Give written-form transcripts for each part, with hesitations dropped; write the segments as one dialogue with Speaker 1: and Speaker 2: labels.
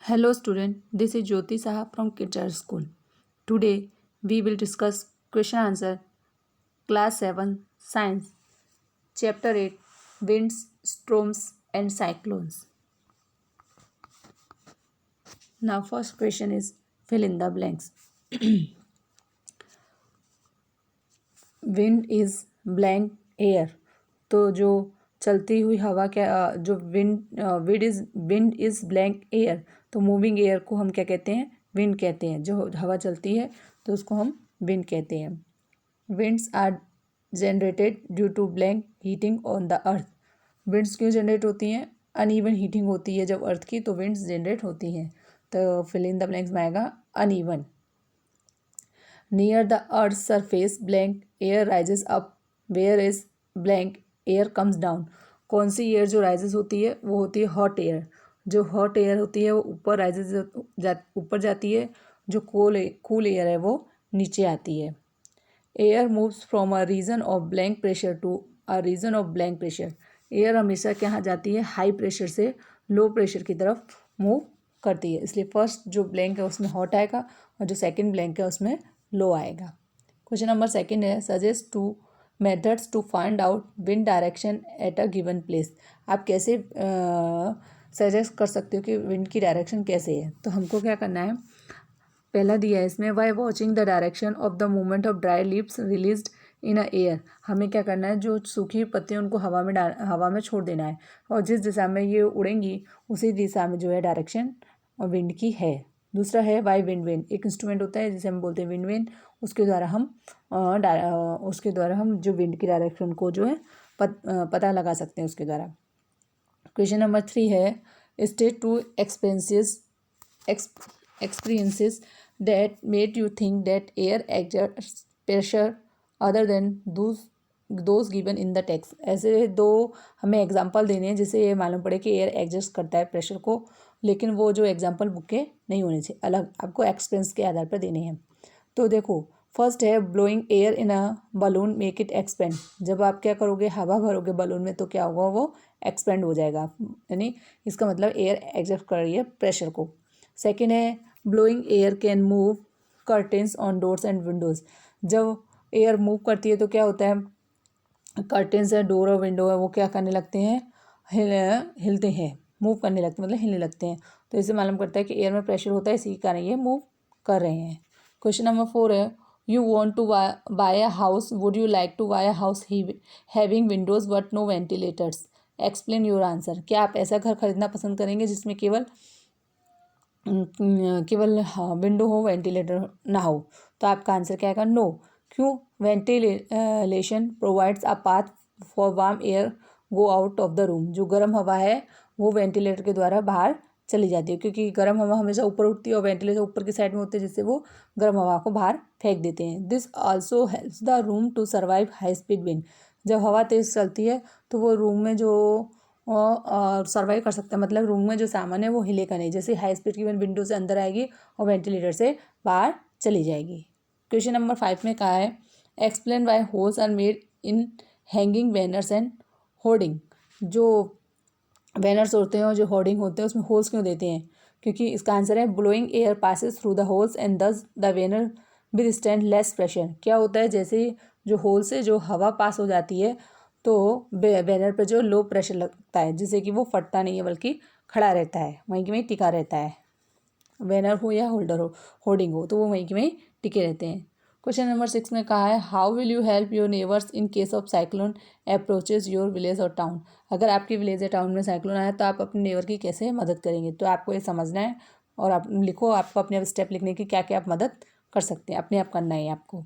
Speaker 1: Hello student, this is Jyoti Saha from Kids School. Today we will discuss question answer class 7 science chapter 8 winds, storms and cyclones. Now first question is fill in the blanks. Wind is blank air, तो जो चलती हुई हवा जो wind is blank air, तो moving air को हम क्या कहते हैं? विंड कहते हैं। जो हवा चलती है तो उसको हम विंड कहते हैं। Winds are generated due to blank heating on the earth. Winds क्यों जनरेट होती हैं? अनइवन हीटिंग होती है जब अर्थ की, तो विंड्स जनरेट होती हैं। तो फिल इन द ब्लैंक्स में आएगा uneven. Near the earth surface blank air rises up, where is blank air comes down. कौन सी एयर जो राइजेस होती है वो होती है हॉट एयर। जो हॉट एयर होती है वो ऊपर ऊपर जाती है, जो कूल एयर है वो नीचे आती है। Air moves from a region of blank pressure to a region of blank pressure. Air हमेशा कहाँ जाती है? हाई प्रेशर से लो प्रेशर की तरफ मूव करती है, इसलिए फर्स्ट जो ब्लैंक है उसमें हॉट आएगा और जो सेकंड ब्लैंक है उसमें लो आएगा। क्वेश्चन नंबर सेकंड है suggest two methods to find out wind direction at a given place. आप कैसे सजेस्ट कर सकते हो कि विंड की डायरेक्शन कैसे है? तो हमको क्या करना है, पहला दिया है इसमें by watching the direction of the movement of dry leaves released in a air. हमें क्या करना है, जो सूखी पत्तियाँ उनको हवा में छोड़ देना है, और जिस दिशा में ये उड़ेंगी उसी दिशा में जो है डायरेक्शन विंड की है। दूसरा है वाई विंड वेन। एक इंस्ट्रूमेंट होता है जिसे हम बोलते हैं विंड वेन, उसके द्वारा हम जो विंड की डायरेक्शन को जो है पता लगा सकते हैं उसके द्वारा। क्वेश्चन नंबर 3 है state two experiences that made you think that air exerts pressure other than those given in the text। ऐसे दो हमें एग्जांपल देने हैं जिससे ये मालूम पड़े कि एयर एग्जस्ट करता है प्रेशर को, लेकिन वो जो एग्जांपल बुक के नहीं होने चाहिए, अलग आपको एक्सपीरियंस के आधार पर देने हैं। तो देखो फर्स्ट है blowing air in a balloon make it expand. जब आप क्या करोगे, हवा भरोगे बलून में, तो क्या होगा, वो एक्सपेंड हो जाएगा, यानी इसका मतलब एयर एग्जस्ट कर रही है प्रेशर को। सेकेंड है blowing air can move curtains on doors and Windows. जब एयर मूव करती है तो क्या होता है, कर्टेंस है, डोर और विंडो है, वो क्या करने लगते हैं, हिलते हैं, मूव करने लगते हैं, मतलब हिलने लगते हैं। तो इससे मालूम करता है कि एयर में प्रेशर होता है, इसी के कारण ये मूव कर रहे हैं। क्वेश्चन नंबर 4 है you want to buy a house, would you like to buy a house having windows but no ventilators, explain your answer. क्या आप ऐसा घर खरीदना पसंद करेंगे जिसमें केवल विंडो हो, वेंटिलेटर ना हो? तो आपका आंसर क्या आएगा? नो। क्यों? Ventilation provides a path for warm air go out of the room. जो गर्म हवा है वो वेंटिलेटर के द्वारा बाहर चली जाती है, क्योंकि गर्म हवा हमेशा ऊपर उठती है और वेंटिलेटर ऊपर की साइड में होते हैं, जिससे वो गर्म हवा को बाहर फेंक देते हैं। This also helps the room to survive high speed wind. जब हवा तेज़ चलती है तो वो रूम में जो सर्वाइव कर सकता है, मतलब रूम में जो सामान है वो हिलेगा नहीं, जैसे हाई स्पीड की विंडो से अंदर आएगी और वेंटिलेटर से बाहर चली जाएगी। क्वेश्चन नंबर 5 में कहा है explain why holes are made in hanging banners and hoarding. जो बैनर्स होते हैं और जो होर्डिंग होते हैं उसमें होल्स क्यों देते हैं? क्योंकि इसका आंसर है blowing air passes through the holes and thus the banner withstand less pressure. क्या होता है, जैसे जो होल से जो हवा पास हो जाती है तो बैनर पर जो लो प्रेशर लगता है, जिससे कि वो फटता नहीं है बल्कि खड़ा रहता है, वहीं के वहीं टिका रहता है। बैनर हो या होल्डर हो, होर्डिंग हो, तो वो वहीं के वहीं टिके रहते हैं। क्वेश्चन नंबर 6 में कहा है how will you help your neighbours in case of cyclone approaches your village और टाउन। अगर आपकी विलेज या टाउन में साइक्लोन आया तो आप अपने नेबर की कैसे मदद करेंगे? तो आपको ये समझना है और आप लिखो, आपको अपने आप स्टेप लिखने की क्या क्या आप मदद कर सकते हैं, अपने आप करना है आपको।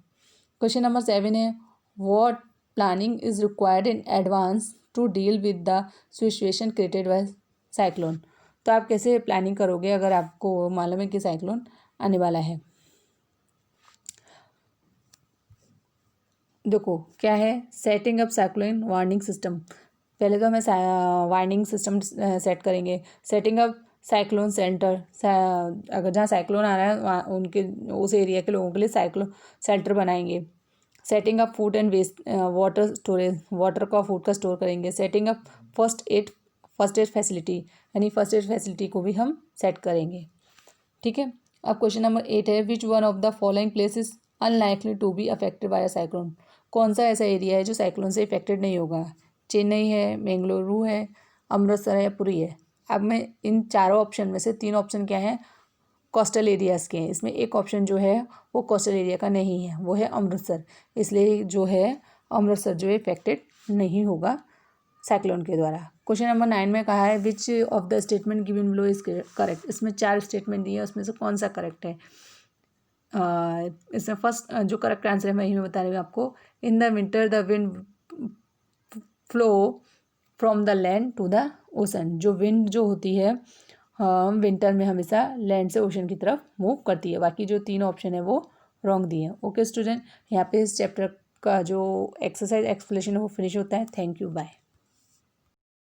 Speaker 1: क्वेश्चन नंबर 7 है what planning is required in advance to deal with the situation created by cyclone. तो आप कैसे प्लानिंग करोगे अगर आपको मालूम है कि साइक्लोन आने वाला है? देखो क्या है, setting up cyclone warning system. पहले तो हमें वार्निंग सिस्टम सेट करेंगे। सेटिंग अप साइक्लोन सेंटर, अगर जहाँ साइक्लोन आ रहा है वहाँ उनके उस एरिया के लोगों के लिए साइक्लोन सेंटर बनाएंगे। Setting up food and waste water storage, water का फूड का स्टोर करेंगे। Setting up first aid facility, यानी फर्स्ट एड फैसिलिटी को भी हम सेट करेंगे। ठीक है, अब क्वेश्चन नंबर 8 है, which one of the following place is unlikely to be affected by a cyclone. कौन सा ऐसा एरिया है जो साइक्लोन से इफेक्टेड नहीं होगा? चेन्नई है, बेंगलुरु है, अमृतसर है या पुरी है। अब मैं इन चारों ऑप्शन में से 3 ऑप्शन क्या हैं, कोस्टल एरियाज़ के हैं। इसमें एक ऑप्शन जो है वो कोस्टल एरिया का नहीं है, वो है अमृतसर। इसलिए जो है अमृतसर जो है इफेक्टेड नहीं होगा साइक्लोन के द्वारा। क्वेश्चन नंबर 9 में कहा है, which of the statement given below is correct. इसमें 4 स्टेटमेंट दिए हैं, उसमें से कौन सा करेक्ट है? इसमें फर्स्ट जो करेक्ट आंसर है मैं यही बता रही हूँ आपको। In the winter the wind flow from the land to the ocean. जो विंड जो होती है विंटर में हमेशा लैंड से ओशन की तरफ मूव करती है। बाकी जो 3 ऑप्शन है वो रॉन्ग दिए हैं। ओके स्टूडेंट, यहाँ पे इस चैप्टर का जो एक्सरसाइज एक्सप्लेनेशन है वो फिनिश होता है। Thank you, bye.